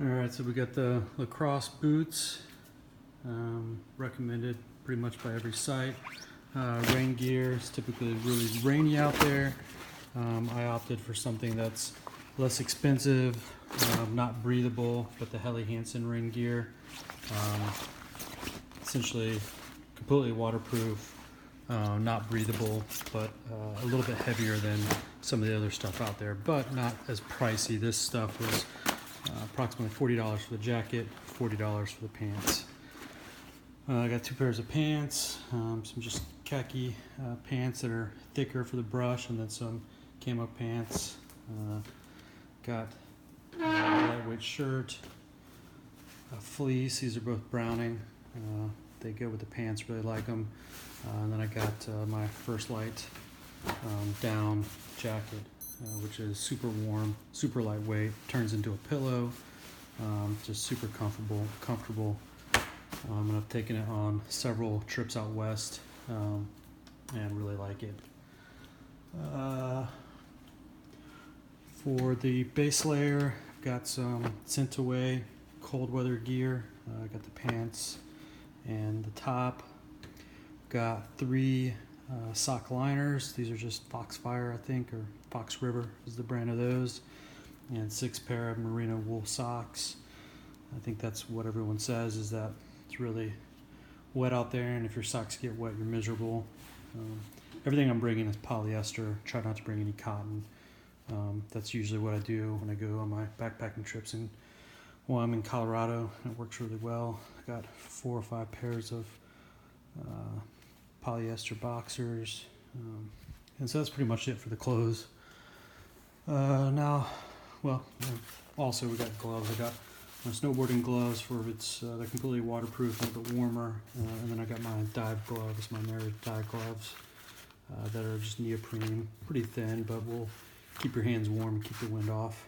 Alright, so we got the lacrosse boots, recommended pretty much by every site. Rain gear is typically really rainy out there. I opted for something that's less expensive, not breathable, but the Helly Hansen rain gear. Essentially completely waterproof, not breathable, but a little bit heavier than some of the other stuff out there, but not as pricey. This stuff was approximately $40 for the jacket, $40 for the pants. I got two pairs of pants, some just khaki pants that are thicker for the brush, and then some camo pants. Got a lightweight shirt, a fleece. These are both Browning. They go with the pants, really like them. And then I got my First Light down jacket, which is super warm, super lightweight, turns into a pillow, just super comfortable. And I've taken it on several trips out west and really like it. For the base layer, I've got some sent away cold weather gear. I got the pants and the top. Got three sock liners. These are just Foxfire, I think, or Fox River is the brand of those. And 6 pair of merino wool socks. I think that's what everyone says, is that it's really wet out there, and if your socks get wet, you're miserable. Everything I'm bringing is polyester. Try not to bring any cotton. That's usually what I do when I go on my backpacking trips. And while I'm in Colorado, it works really well. I got 4 or 5 pairs of polyester boxers, and so that's pretty much it for the clothes. Also we got gloves. I got my snowboarding gloves for they're completely waterproof, a little bit warmer, and then I got my dive gloves, my Merit dive gloves that are just neoprene, pretty thin, but will keep your hands warm and keep the wind off.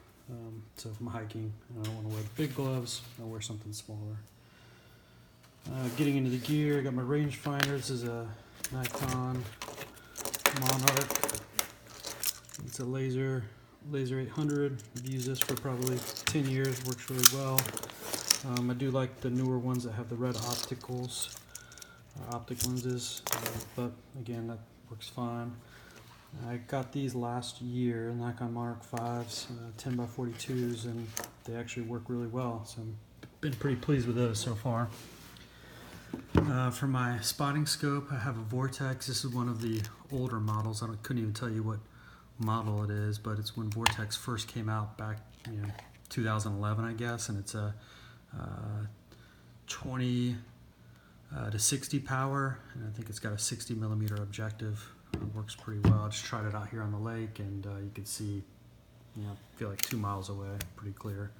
So if I'm hiking and I don't want to wear the big gloves, I'll wear something smaller. Getting into the gear, I got my rangefinder. This is a Nikon Monarch. It's a laser 800. I've used this for probably 10 years. Works really well. I do like the newer ones that have the red optic lenses, but again, that works fine. I got these last year, Nikon Monarch 5s, 10x42s, and they actually work really well. So I've been pretty pleased with those so far. For my spotting scope, I have a Vortex. This is one of the older models. I couldn't even tell you what model it is, but it's when Vortex first came out back, 2011, I guess, and it's a 20 to 60 power, and I think it's got a 60 millimeter objective. It works pretty well. I just tried it out here on the lake, and you can see, I feel like 2 miles away, pretty clear.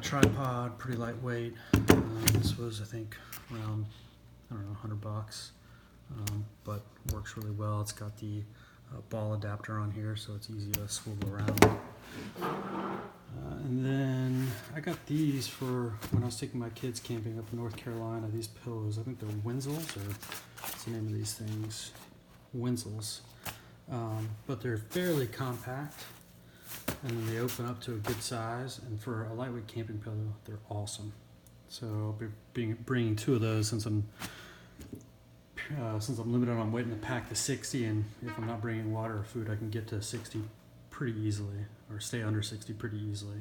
Tripod, pretty lightweight. This was, I think, around, $100, but works really well. It's got the ball adapter on here, so it's easy to swivel around. And then I got these for when I was taking my kids camping up in North Carolina. These pillows, I think they're Winsells, or what's the name of these things? Winsells. But they're fairly compact, and then they open up to a good size. And for a lightweight camping pillow, they're awesome. So I'll be bringing 2 of those since I'm limited on weight to pack the 60, and if I'm not bringing water or food, I can get to 60 pretty easily, or stay under 60 pretty easily.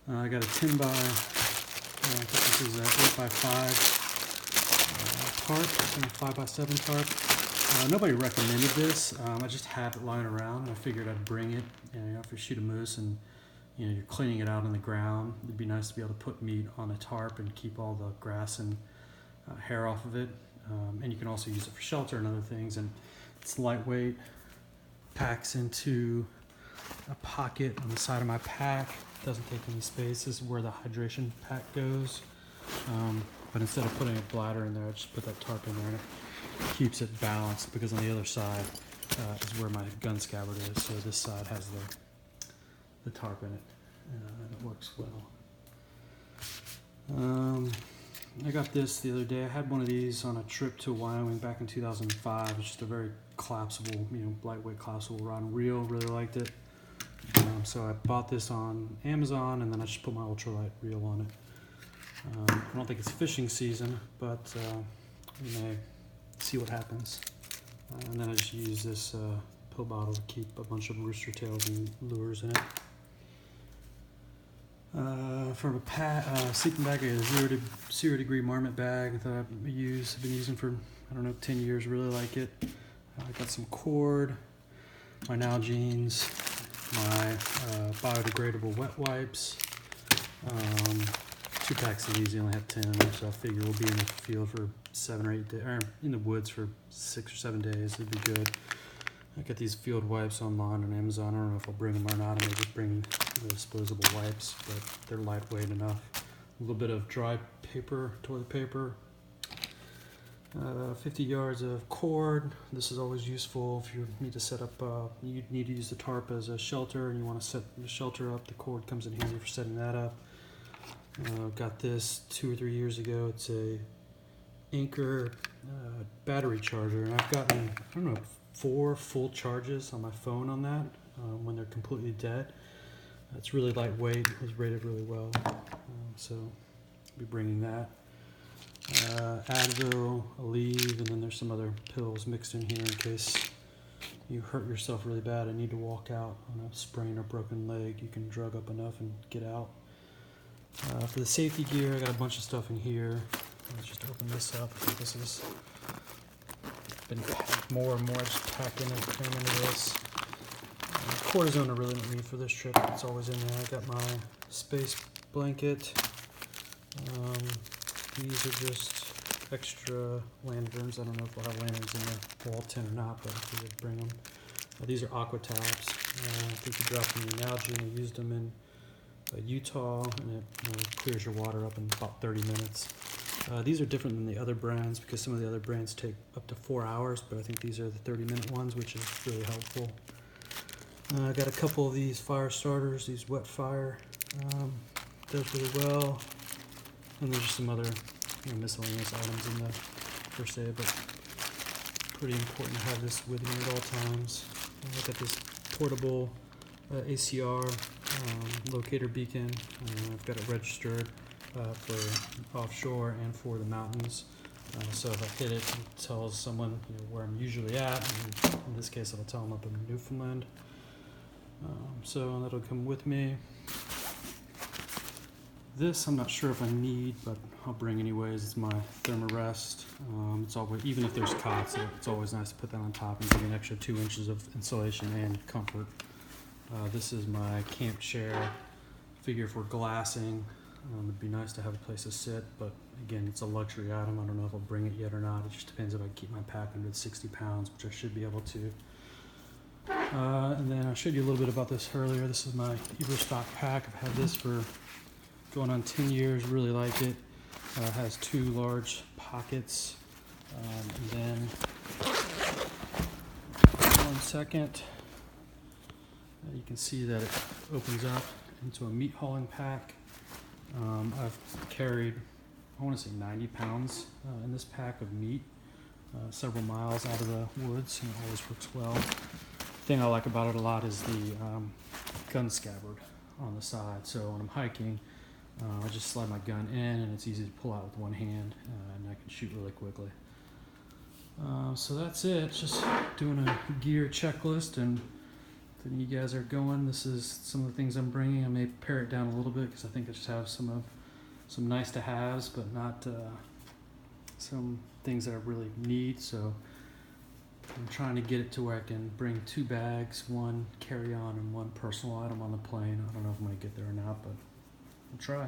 I got a 10 by, I think this is an 8x5 tarp, and a 5x7 tarp. Nobody recommended this. I just have it lying around, and I figured I'd bring it. If you shoot a moose and you're cleaning it out on the ground, it'd be nice to be able to put meat on a tarp and keep all the grass and hair off of it. And you can also use it for shelter and other things. And it's lightweight, packs into a pocket on the side of my pack. Doesn't take any space. This is where the hydration pack goes. But instead of putting a bladder in there, I just put that tarp in there, and it keeps it balanced, because on the other side is where my gun scabbard is. So this side has the tarp in it, and it works well. I got this the other day. I had one of these on a trip to Wyoming back in 2005. It's just a very collapsible, lightweight collapsible rod and reel. Really liked it. So I bought this on Amazon, and then I just put my ultralight reel on it. I don't think it's fishing season, but we may see what happens. And then I just use this pill bottle to keep a bunch of rooster tails and lures in it. For a sleeping bag, a 0 degree marmot bag that I've been using for, I don't know, 10 years. Really like it. I got some cord, my Nalgene's, my biodegradable wet wipes, 2 packs of these. I only have 10 of them, so I figure we'll be in the field for 7 or 8 days, or in the woods for 6 or 7 days. It'd be good. I got these field wipes online on Amazon. I don't know if I'll bring them or not. I may just bring the disposable wipes, but they're lightweight enough. A little bit of dry paper, toilet paper. 50 yards of cord. This is always useful if you need to set up, you need to use the tarp as a shelter and you want to set the shelter up. The cord comes in handy for setting that up. Got this 2 or 3 years ago. It's a Anchor battery charger, and I've gotten, I don't know, 4 full charges on my phone on that when they're completely dead. It's really lightweight. It was rated really well, so I'll be bringing that. Advil, Aleve, and then there's some other pills mixed in here in case you hurt yourself really bad and need to walk out on a sprain or broken leg. You can drug up enough and get out. For the safety gear, I got a bunch of stuff in here. Let's just open this up. I think this has been packed more and more. I just pack in and cram into this. Cortisone I really don't need for this trip. It's always in there. I got my space blanket. These are just extra lanterns. I don't know if we'll have lanterns in the wall tent or not, but I would bring them. These are aqua tabs. I think you drop them in Nalgene. I used them in Utah, and it clears your water up in about 30 minutes. These are different than the other brands because some of the other brands take up to 4 hours, but I think these are the 30-minute ones, which is really helpful. I got a couple of these fire starters, these wet fire. Does really well. And there's just some other miscellaneous items in the first aid, but pretty important to have this with me at all times. I got this portable ACR locator beacon. I've got it registered for offshore and for the mountains. So if I hit it, it tells someone where I'm usually at. And in this case, it'll tell them up in Newfoundland. So that'll come with me. This I'm not sure if I need, but I'll bring anyways. It's my Thermarest. It's always, even if there's cots, it's always nice to put that on top and give you an extra 2 inches of insulation and comfort. This is my camp chair. Figure for glassing. It'd be nice to have a place to sit, but again, it's a luxury item. I don't know if I'll bring it yet or not. It just depends if I keep my pack under 60 pounds, which I should be able to. And then I showed you a little bit about this earlier. This is my Eberstock pack. I've had this for going on 10 years. Really like it. It has 2 large pockets. And then, 1 second. You can see that it opens up into a meat hauling pack. I've carried, I want to say 90 pounds in this pack of meat, several miles out of the woods, and it always works well. The thing I like about it a lot is the gun scabbard on the side. So when I'm hiking, I just slide my gun in, and it's easy to pull out with one hand, and I can shoot really quickly. So that's it. Just doing a gear checklist, and then you guys are going. This is some of the things I'm bringing. I may pare it down a little bit because I think I just have some nice to haves, but not some things that I really need. So I'm trying to get it to where I can bring 2 bags, 1 carry-on and 1 personal item on the plane. I don't know if I'm going to get there or not, but I'll try.